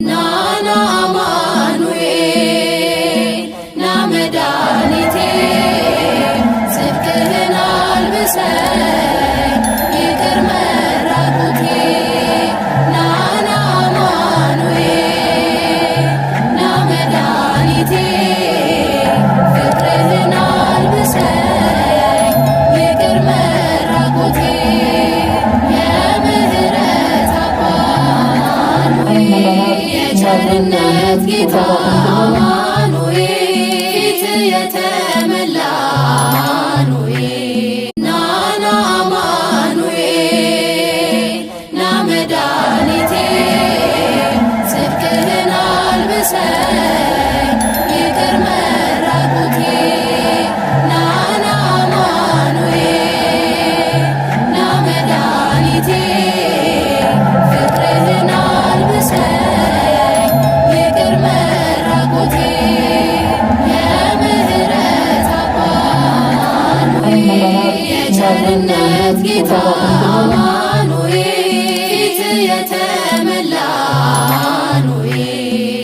ናና አማኑኤል ና መድኃኒቴ ጽድቅህን አልብሰኝ ይቅር መራቁቴ ናና አማኑኤል ና መድኃኒቴ ፍቅርህን አልብሰኝ ይቅር መራቁቴ የምህረት አማኑኤል የቸርነት ጌታ አማኑኤል ፊት የተመላ አማኑኤል ናና አማኑኤል ና መድኃኒቴ ጽድቅህን አልብሰኝ ይቅር መራቁቴ ናና አማኑኤል ና መድኃኒቴ ፍቅርህን አልብሰኝ ይቅር መራቁቴ የምህረት አማኑኤል የቸርነት ጌታ